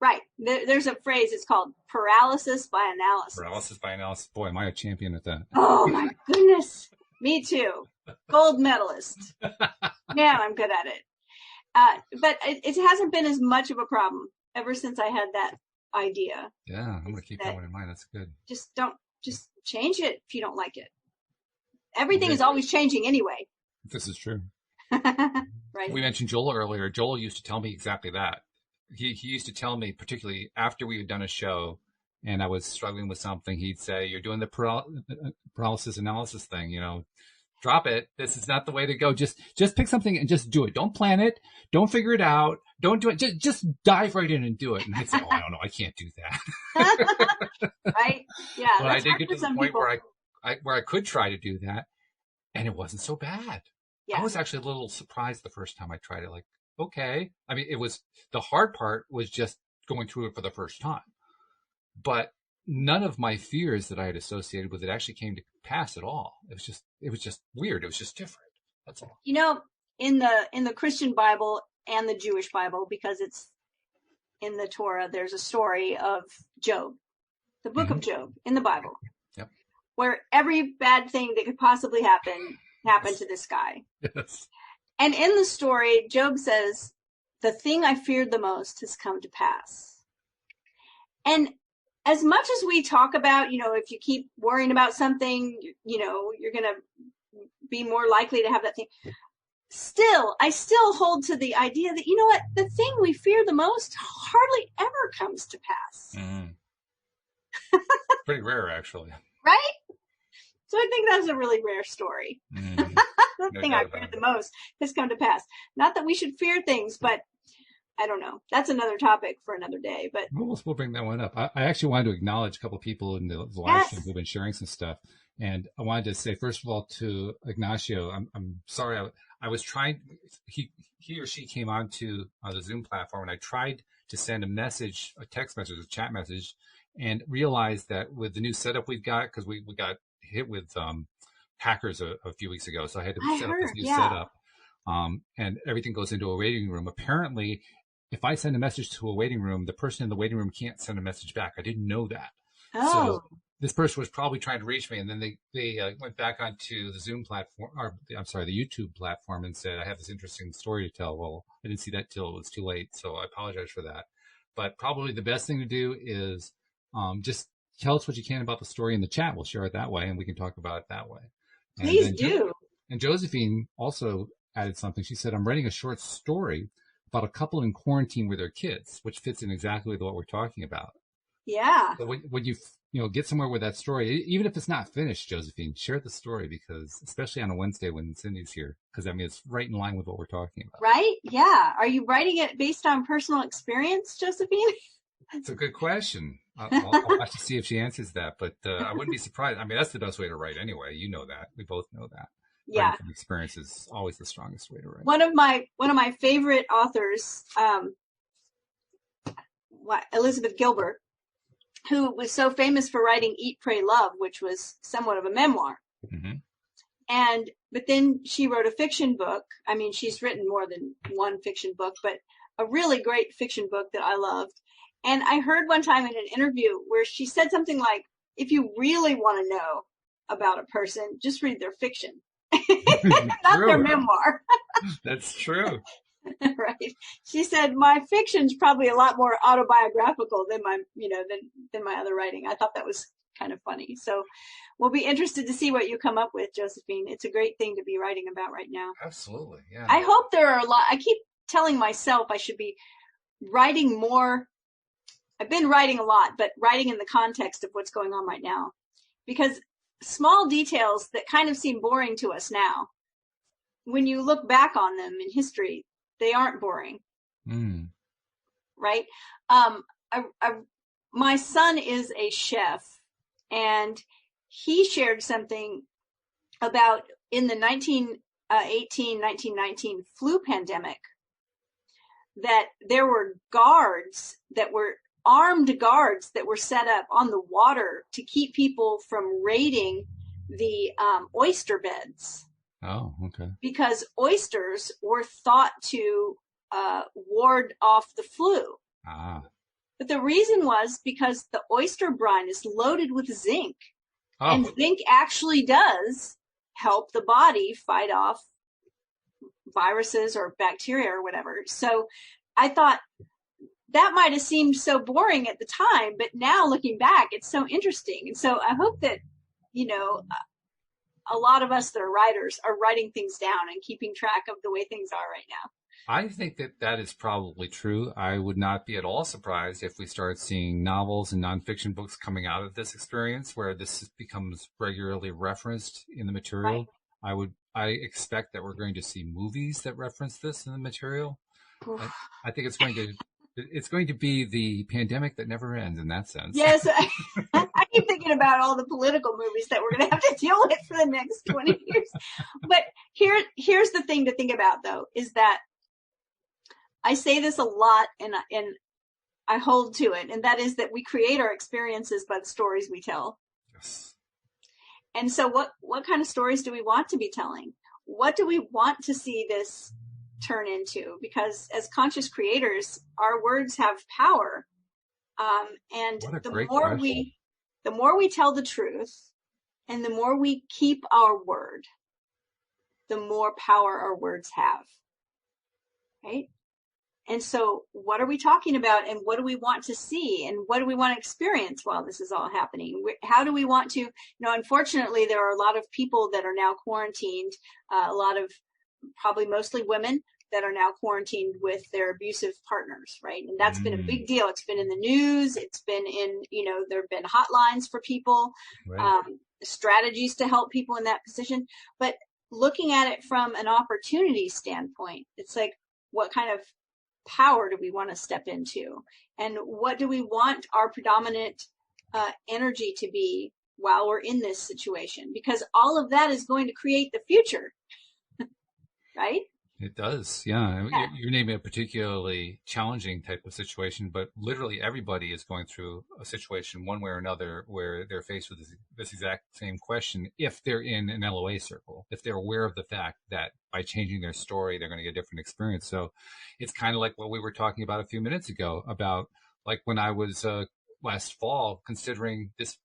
Right. There's a phrase, it's called paralysis by analysis. Paralysis by analysis. Boy, am I a champion at that. Oh my goodness. Me too. Gold medalist. Man, I'm good at it. But it hasn't been as much of a problem ever since I had that idea. Yeah, I'm going to keep that one in mind. That's good. Just change it if you don't like it. Everything is always changing anyway. This is true. Right. We mentioned Joel earlier. Joel used to tell me exactly that. He used to tell me, particularly after we had done a show and I was struggling with something, he'd say, you're doing the paralysis analysis thing, drop it. This is not the way to go. Just pick something and just do it. Don't plan it. Don't figure it out. Don't do it. Just dive right in and do it. And I'd say, I don't know. I can't do that. Right? Yeah. But I did get to the point where I could try to do that, and it wasn't so bad. Yeah. I was actually a little surprised the first time I tried it. Like, okay. I mean, the hard part was just going through it for the first time. But none of my fears that I had associated with it actually came to pass at all. It was just weird. It was just different. That's all. In the Christian Bible and the Jewish Bible, because it's in the Torah, there's a story of Job, the book of Job in the Bible, where every bad thing that could possibly happen happened to this guy. Yes. And in the story, Job says, the thing I feared the most has come to pass. And as much as we talk about, if you keep worrying about something, you're going to be more likely to have that thing. I still hold to the idea that, what, the thing we fear the most hardly ever comes to pass. Pretty rare, actually. Right? So I think that's a really rare story. The thing I feared the most has come to pass. Not that we should fear things, but I don't know. That's another topic for another day, but We'll bring that one up. I actually wanted to acknowledge a couple of people in the live stream yes. who've been sharing some stuff. And I wanted to say, first of all, to Ignacio, I'm sorry. I was trying, he or she came onto the Zoom platform, and I tried to send a message, a text message, a chat message, and realized that with the new setup we've got, because we got hit with hackers a few weeks ago. So I had to set up this new setup. And everything goes into a waiting room. Apparently, if I send a message to a waiting room, the person in the waiting room can't send a message back. I didn't know that. Oh. So this person was probably trying to reach me, and then they went back onto the Zoom platform, or I'm sorry, the YouTube platform, and said, I have this interesting story to tell. Well, I didn't see that till it was too late, so I apologize for that. But probably the best thing to do is just tell us what you can about the story in the chat. We'll share it that way, and we can talk about it that way. Please do. And Josephine also added something. She said, I'm writing a short story about a couple in quarantine with their kids, which fits in exactly with what we're talking about. Yeah. So when you get somewhere with that story, even if it's not finished, Josephine, share the story, because especially on a Wednesday when Cindy's here, because I mean, it's right in line with what we're talking about. Right? Yeah. Are you writing it based on personal experience, Josephine? It's a good question. I'll have to see if she answers that, but I wouldn't be surprised. I mean, that's the best way to write anyway. You know that. We both know that. Yeah. Writing from experience is always the strongest way to write. One of my favorite authors, Elizabeth Gilbert, who was so famous for writing Eat, Pray, Love, which was somewhat of a memoir. Mm-hmm. But then she wrote a fiction book. I mean, she's written more than one fiction book, but a really great fiction book that I loved. And I heard one time in an interview where she said something like, if you really want to know about a person, just read their fiction, not their memoir. That's true. Right. She said, my fiction's probably a lot more autobiographical than than my other writing. I thought that was kind of funny. So we'll be interested to see what you come up with, Josephine. It's a great thing to be writing about right now. Absolutely. Yeah. I hope there are a lot. I keep telling myself I should be writing more. I've been writing a lot, but writing in the context of what's going on right now, because small details that kind of seem boring to us now, when you look back on them in history, they aren't boring. Right? My son is a chef, and he shared something about in the 1919 flu pandemic, that there were armed guards that were set up on the water to keep people from raiding the oyster beds. Oh, okay. Because oysters were thought to ward off the flu. Ah. But the reason was because the oyster brine is loaded with zinc. Oh. And zinc actually does help the body fight off viruses or bacteria or whatever. So I thought that might have seemed so boring at the time, but now looking back, it's so interesting. And so I hope that, a lot of us that are writers are writing things down and keeping track of the way things are right now. I think that is probably true. I would not be at all surprised if we start seeing novels and nonfiction books coming out of this experience where this becomes regularly referenced in the material. Right. I expect that we're going to see movies that reference this in the material. I think it's going to be the pandemic that never ends in that sense. Yes. I keep thinking about all the political movies that we're going to have to deal with for the next 20 years. But here's the thing to think about, though, is that I say this a lot and I hold to it, and that is that we create our experiences by the stories we tell. Yes. And so what kind of stories do we want to be telling? What do we want to see this turn into? Because as conscious creators, our words have power. And the more we tell the truth and the more we keep our word, the more power our words have. Right? And so what are we talking about, and what do we want to see, and what do we want to experience while this is all happening? How do we want to, unfortunately, there are a lot of people that are now quarantined, a lot of probably mostly women that are now quarantined with their abusive partners, right? And that's been a big deal. It's been in the news. It's been in, there have been hotlines for people, right. Strategies to help people in that position. But looking at it from an opportunity standpoint, it's like, what kind of power do we want to step into? And what do we want our predominant energy to be while we're in this situation? Because all of that is going to create the future, right? It does, yeah. Yeah. You're naming a particularly challenging type of situation, but literally everybody is going through a situation one way or another where they're faced with this exact same question if they're in an LOA circle, if they're aware of the fact that by changing their story, they're going to get a different experience. So it's kind of like what we were talking about a few minutes ago about like when I was last fall considering this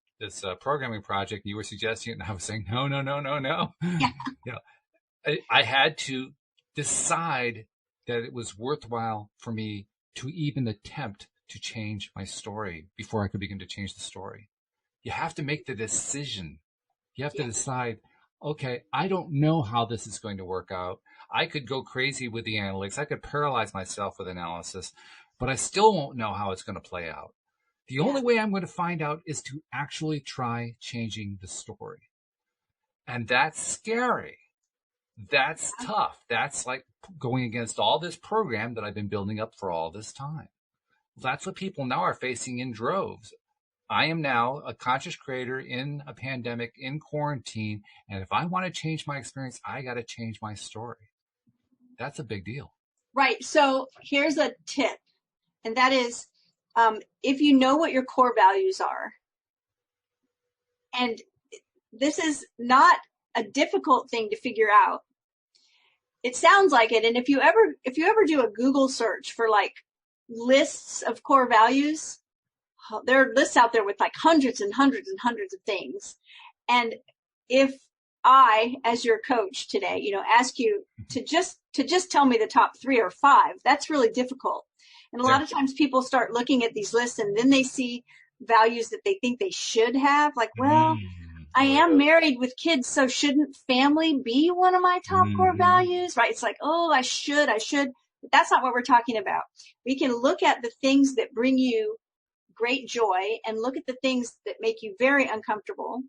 programming project, you were suggesting it, and I was saying, no, no, no, no, no. Yeah. You know, I had to decide that it was worthwhile for me to even attempt to change my story before I could begin to change the story. You have to make the decision. You have to decide, okay, I don't know how this is going to work out. I could go crazy with the analytics. I could paralyze myself with analysis, but I still won't know how it's going to play out. The only way I'm going to find out is to actually try changing the story. And that's scary. That's tough. That's like going against all this program that I've been building up for all this time. That's what people now are facing in droves. I am now a conscious creator in a pandemic, in quarantine, and if I want to change my experience, I got to change my story. That's a big deal. Right. So here's a tip, and that is if you know what your core values are, and this is not a difficult thing to figure out. It sounds like it. And if you ever do a Google search for like lists of core values, there are lists out there with like hundreds and hundreds and hundreds of things. And if I, as your coach today, ask you to just tell me the top 3 or 5, that's really difficult. And a lot of times people start looking at these lists and then they see values that they think they should have, like, well, I am married with kids, so shouldn't family be one of my top core values, right? It's like, oh, I should. But that's not what we're talking about. We can look at the things that bring you great joy and look at the things that make you very uncomfortable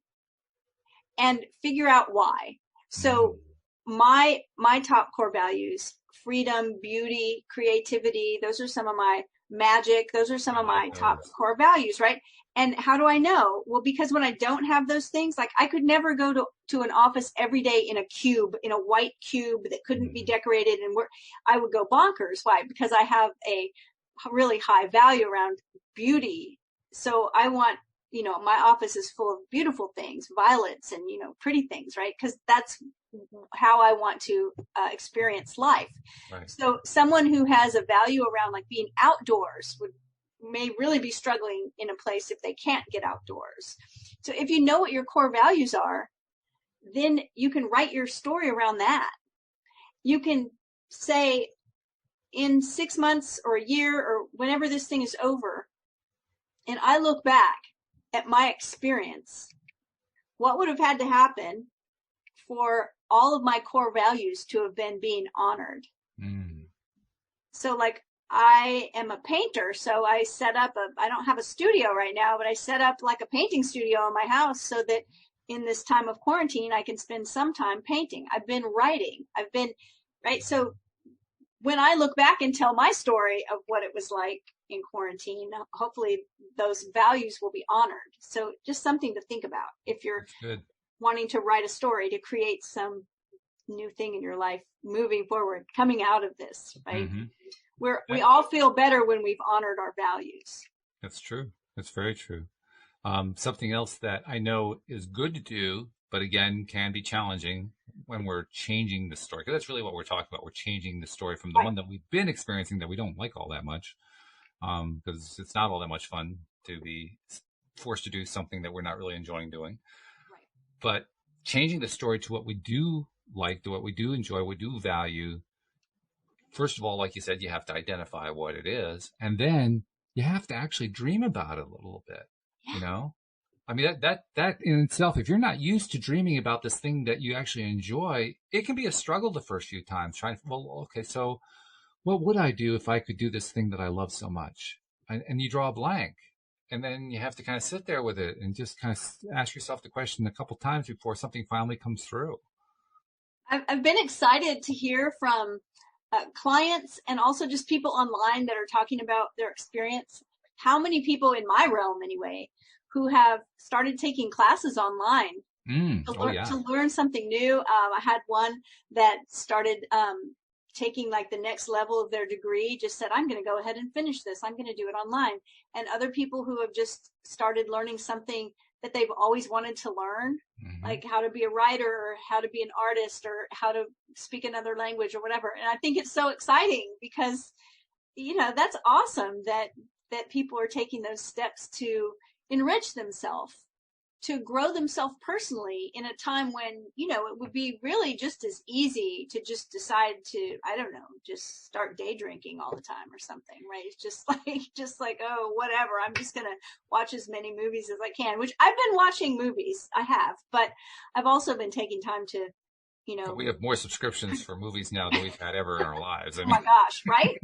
and figure out why. So my top core values, freedom, beauty, creativity, those are some of my magic. Those are some of my top core values, right? And how do I know? Well, because when I don't have those things, like I could never go to an office every day in a cube, in a white cube that couldn't be decorated, and I would go bonkers. Why? Because I have a really high value around beauty. So I want, my office is full of beautiful things, violets and, pretty things, right? Because that's how I want to experience life. Right. So someone who has a value around like being outdoors may really be struggling in a place if they can't get outdoors. So if you know what your core values are, then you can write your story around that. You can say in 6 months or a year or whenever this thing is over, and I look back at my experience, what would have had to happen for all of my core values to have been being honored? So like, I am a painter, so I set up I don't have a studio right now, but I set up like a painting studio in my house so that in this time of quarantine, I can spend some time painting. I've been writing. Right? So when I look back and tell my story of what it was like in quarantine, hopefully those values will be honored. So just something to think about if you're wanting to write a story to create some new thing in your life moving forward, coming out of this, right? We all feel better when we've honored our values. That's true. That's very true. Something else that I know is good to do, but again, can be challenging when we're changing the story. Because that's really what we're talking about. We're changing the story from the one that we've been experiencing that we don't like all that much. Because it's not all that much fun to be forced to do something that we're not really enjoying doing. Right. But changing the story to what we do like, to what we do enjoy, we do value. First of all, like you said, you have to identify what it is, and then you have to actually dream about it a little bit. I mean, that in itself, if you're not used to dreaming about this thing that you actually enjoy, it can be a struggle the first few times so what would I do if I could do this thing that I love so much? And you draw a blank, and then you have to kind of sit there with it and just kind of ask yourself the question a couple times before something finally comes through. I've been excited to hear from clients and also just people online that are talking about their experience. How many people in my realm anyway, who have started taking classes online to learn something new. I had one that started taking like the next level of their degree, just said, I'm going to go ahead and finish this. I'm going to do it online. And other people who have just started learning something that they've always wanted to learn, like how to be a writer or how to be an artist or how to speak another language or whatever. And I think it's so exciting because, that's awesome that people are taking those steps to enrich themselves, to grow themselves personally in a time when, it would be really just as easy to just decide to, I don't know, just start day drinking all the time or something, right? It's just like, oh, whatever. I'm just going to watch as many movies as I can, which I've been watching movies. I have, but I've also been taking time to, But we have more subscriptions for movies now than we've had ever in our lives. Oh my gosh, right?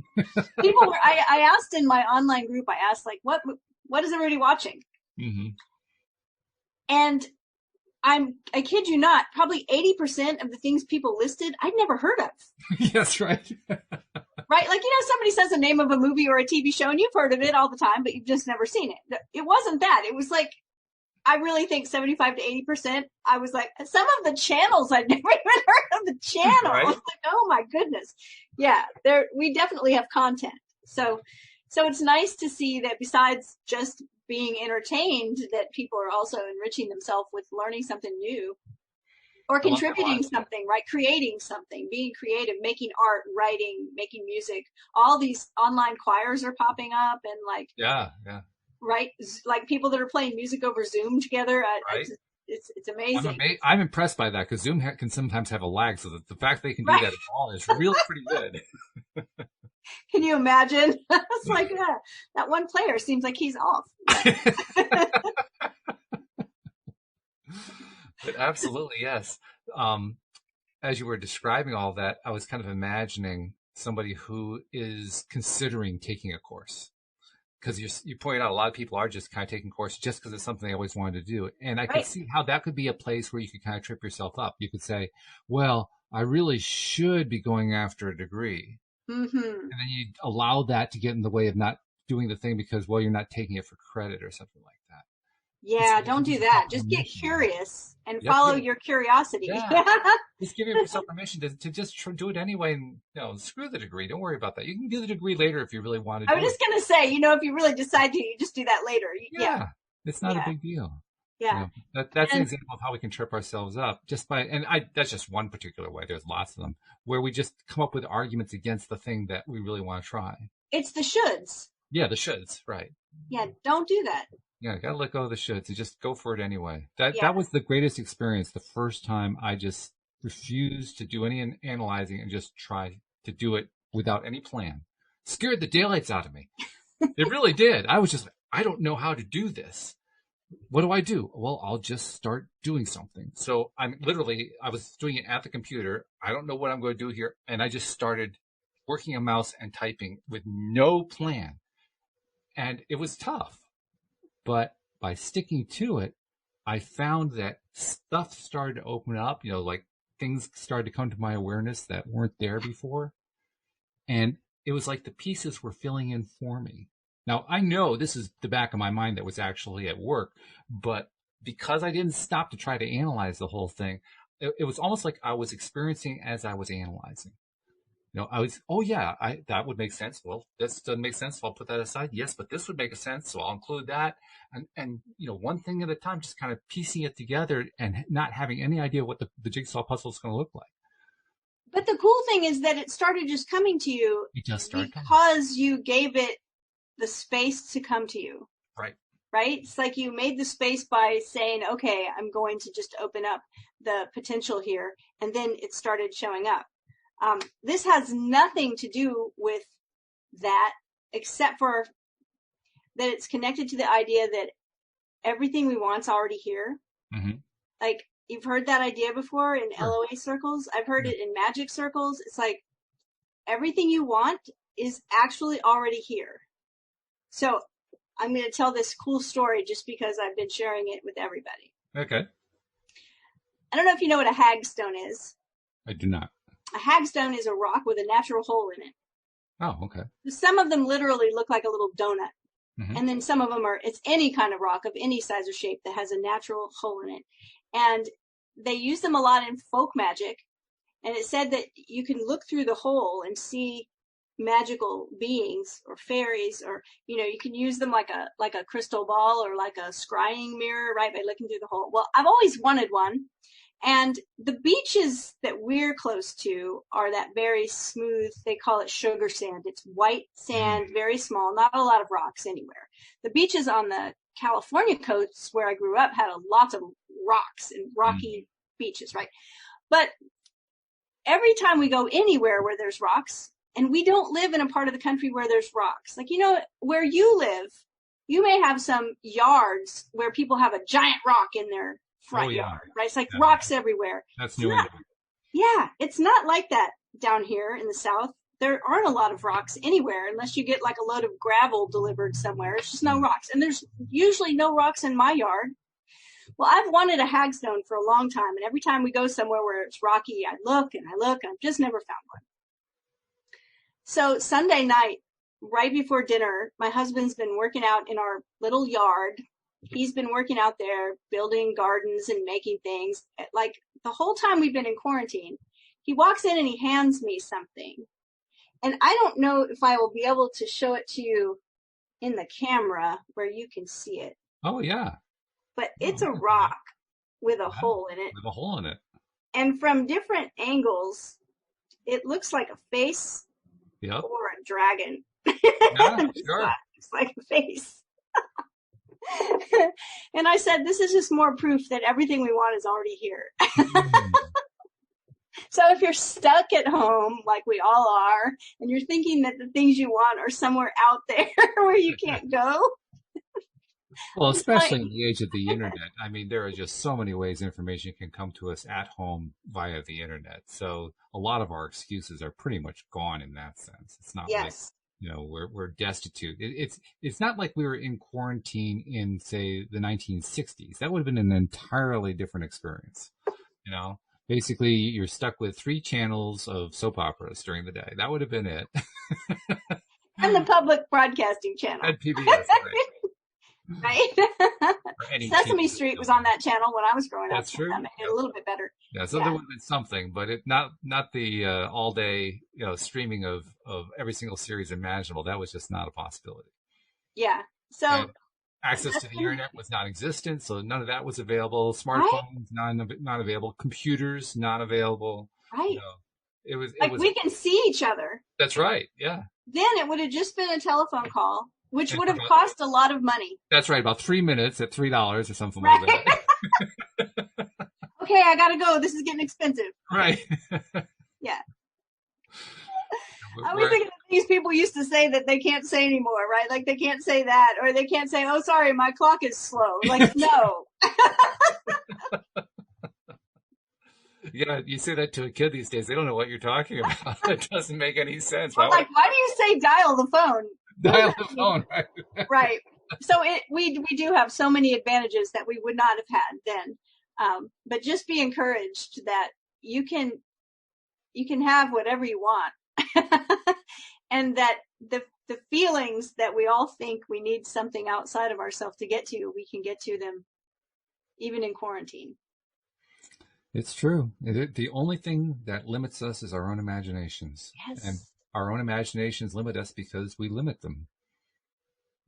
People were, I asked in my online group, I asked like, what is everybody watching? Mm-hmm. And I kid you not, probably 80% of the things people listed, I'd never heard of. Yes, right. Right? Like, somebody says the name of a movie or a TV show and you've heard of it all the time, but you've just never seen it. It wasn't that. It was like, I really think 75 to 80%, I was like, some of the channels, I'd never even heard of the channel. Right? I was like, oh my goodness. Yeah, we definitely have content. So it's nice to see that besides just being entertained, that people are also enriching themselves with learning something new or contributing something, right? Creating something, being creative, making art, writing, making music. All these online choirs are popping up and like, yeah. Right? Like people that are playing music over Zoom together. Right. It's amazing. I'm impressed by that because Zoom can sometimes have a lag. So the fact they can do that at all is really pretty good. Can you imagine? It's like, that one player seems like he's off. But absolutely, yes. As you were describing all that, I was kind of imagining somebody who is considering taking a course. Because you pointed out a lot of people are just kind of taking courses just because it's something they always wanted to do. And I could see how that could be a place where you could kind of trip yourself up. You could say, well, I really should be going after a degree. Mm-hmm. And then you allow that to get in the way of not doing the thing because, well, you're not taking it for credit or something like that. Yeah, don't do that. Just get curious and follow your curiosity. Yeah. Just give yourself permission to just do it anyway and, screw the degree. Don't worry about that. You can do the degree later if you really want to do it. I was just going to say, if you really decide to, you just do that later. Yeah. It's not a big deal. Yeah. That's an example of how we can trip ourselves up that's just one particular way. There's lots of them where we just come up with arguments against the thing that we really want to try. It's the shoulds. Yeah, the shoulds. Right. Yeah. Don't do that. Yeah, gotta let go of the shoulds and just go for it anyway. That was the greatest experience. The first time I just refused to do any analyzing and just try to do it without any plan. Scared the daylights out of me. It really did. I was just like, I don't know how to do this. What do I do? Well, I'll just start doing something. So I was doing it at the computer. I don't know what I'm going to do here. And I just started working a mouse and typing with no plan. And it was tough. But by sticking to it, I found that stuff started to open up, like things started to come to my awareness that weren't there before. And it was like the pieces were filling in for me. Now, I know this is the back of my mind that was actually at work, but because I didn't stop to try to analyze the whole thing, it was almost like I was experiencing as I was analyzing. That would make sense. Well, this doesn't make sense. So I'll put that aside. Yes, but this would make a sense. So I'll include that. And one thing at a time, just kind of piecing it together and not having any idea what the jigsaw puzzle is going to look like. But the cool thing is that it started just coming to you because you gave it the space to come to you. Right. Right? It's like you made the space by saying, okay, I'm going to just open up the potential here. And then it started showing up. This has nothing to do with that, except for that it's connected to the idea that everything we want's already here. Mm-hmm. Like, you've heard that idea before in LOA circles. I've heard it in magic circles. It's like everything you want is actually already here. So I'm going to tell this cool story just because I've been sharing it with everybody. Okay. I don't know if you know what a hagstone is. I do not. A hagstone is a rock with a natural hole in it. Oh, okay. Some of them literally look like a little donut. Mm-hmm. And then some of them it's any kind of rock of any size or shape that has a natural hole in it. And they use them a lot in folk magic. And it said that you can look through the hole and see magical beings or fairies, or, you can use them like a crystal ball or like a scrying mirror, right? By looking through the hole. Well, I've always wanted one. And the beaches that we're close to are that very smooth, they call it sugar sand. It's white sand, very small, not a lot of rocks anywhere. The beaches on the California coast where I grew up had a lot of rocks and rocky beaches, right? But every time we go anywhere where there's rocks, and we don't live in a part of the country where there's rocks, like, where you live, you may have some yards where people have a giant rock in their front yard, right? It's like rocks everywhere. That's New England. Yeah, it's not like that down here in the South. There aren't a lot of rocks anywhere unless you get like a load of gravel delivered somewhere. It's just no rocks. And there's usually no rocks in my yard. Well, I've wanted a hagstone for a long time. And every time we go somewhere where it's rocky, I look and I've just never found one. So Sunday night, right before dinner, my husband's been working out in our little yard. He's been working out there, building gardens and making things. Like the whole time we've been in quarantine, he walks in and he hands me something. And I don't know if I will be able to show it to you in the camera where you can see it. Oh, yeah. But it's a rock with a hole in it. With a hole in it. And from different angles, it looks like a face or a dragon. Yeah, sure. It's like a face. And I said, this is just more proof that everything we want is already here. So if you're stuck at home, like we all are, and you're thinking that the things you want are somewhere out there where you can't go. Well, especially in the age of the internet. I mean, there are just so many ways information can come to us at home via the internet. So a lot of our excuses are pretty much gone in that sense. It's not like, we're destitute. It's not like we were in quarantine in, say, the 1960s. That would have been an entirely different experience. Basically, you're stuck with 3 channels of soap operas during the day. That would have been it. And the public broadcasting channel. And PBS, right. Right. Sesame Street was on that channel when I was growing up. That's true. That made it a little bit better. Yeah, so there would have been something, but not the all day streaming of every single series imaginable. That was just not a possibility. Yeah. So and access to the internet was non-existent, so none of that was available. Smartphones not available. Computers not available. Right. It was we can see each other. That's right. Yeah. Then it would have just been a telephone call, which would have cost a lot of money. That's right. About 3 minutes at $3 or something like that. Okay, I gotta go. This is getting expensive. Right. Yeah. I was thinking of these people used to say that they can't say anymore, right? Like they can't say that, or they can't say, "Oh, sorry, my clock is slow." Like, no. You say that to a kid these days, they don't know what you're talking about. It doesn't make any sense. Well, why do you say dial the phone? Dial the phone, right? Right. So we do have so many advantages that we would not have had then. But just be encouraged that you can have whatever you want. And that the feelings that we all think we need something outside of ourselves to get to, we can get to them even in quarantine. It's true. The only thing that limits us is our own imaginations. Yes. And our own imaginations limit us because we limit them.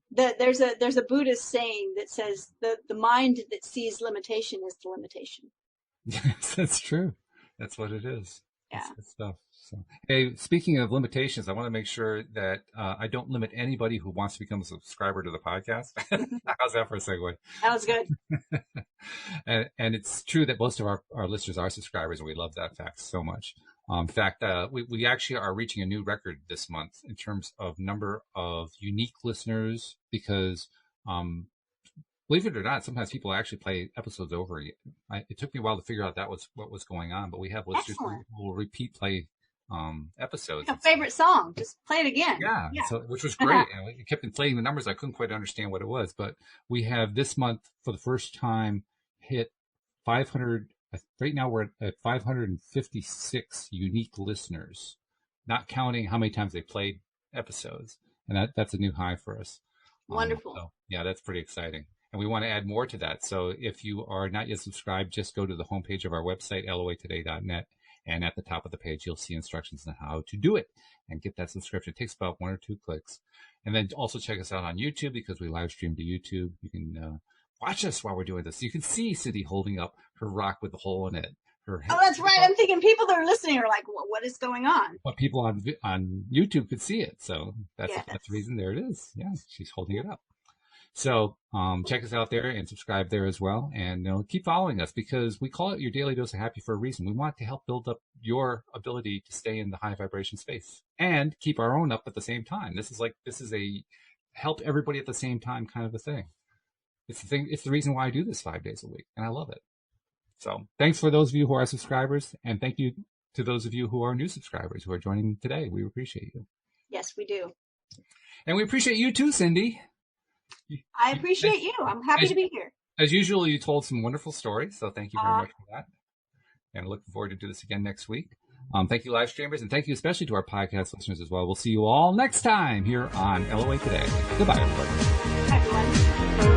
There's a Buddhist saying that says the mind that sees limitation is the limitation. Yes, that's true. That's what it is. Yeah. That's good stuff. So, hey, speaking of limitations, I want to make sure that I don't limit anybody who wants to become a subscriber to the podcast. How's that for a segue? That was good. And it's true that most of our listeners are subscribers, and we love that fact so much. In fact, we actually are reaching a new record this month in terms of number of unique listeners because, believe it or not, sometimes people actually play episodes over. It took me a while to figure out what was going on, but we have listeners who will repeat play episodes. Like a favorite song, just play it again. Yeah. So, which was great. And it kept inflating the numbers. I couldn't quite understand what it was, but we have this month for the first time hit 500 Right now we're at 556 unique listeners, not counting how many times they played episodes. And that's a new high for us. Wonderful. So yeah, that's pretty exciting. And we want to add more to that. So if you are not yet subscribed, just go to the homepage of our website, loatoday.net. And at the top of the page, you'll see instructions on how to do it and get that subscription. It takes about 1 or 2 clicks. And then also check us out on YouTube because we live stream to YouTube. You can watch us while we're doing this. You can see Cindie holding up her rock with the hole in it. Oh, that's right. I'm thinking people that are listening are like, well, what is going on? But people on YouTube could see it. So that's the reason. There it is. Yeah, she's holding it up. So check us out there and subscribe there as well. And keep following us because we call it your daily dose of happy for a reason. We want to help build up your ability to stay in the high vibration space and keep our own up at the same time. This is a help everybody at the same time kind of a thing. It's the reason why I do this 5 days a week, and I love it. So thanks for those of you who are subscribers, and thank you to those of you who are new subscribers who are joining today. We appreciate you. Yes, we do. And we appreciate you too, Cindie. I appreciate you. I'm happy to be here. As usual, you told some wonderful stories, so thank you very much for that. And looking forward to do this again next week. Thank you, live streamers, and thank you especially to our podcast listeners as well. We'll see you all next time here on LOA Today. Goodbye, everybody. Hi, everyone.